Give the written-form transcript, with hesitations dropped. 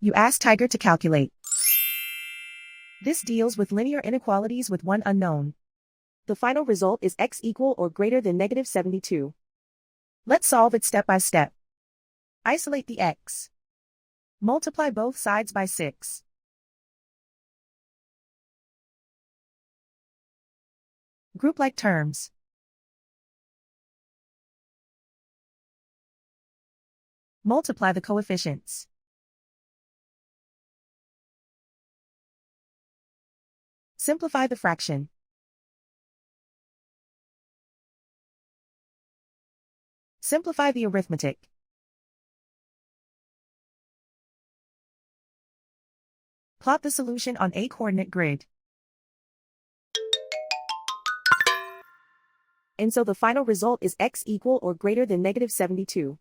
You ask Tiger to calculate. This deals with linear inequalities with one unknown. The final result is x equal or greater than negative 72. Let's solve it step by step. Isolate the x. Multiply both sides by 6. Group like terms. Multiply the coefficients. Simplify the fraction. Simplify the arithmetic. Plot the solution on a coordinate grid. And so the final result is x equal or greater than negative 72.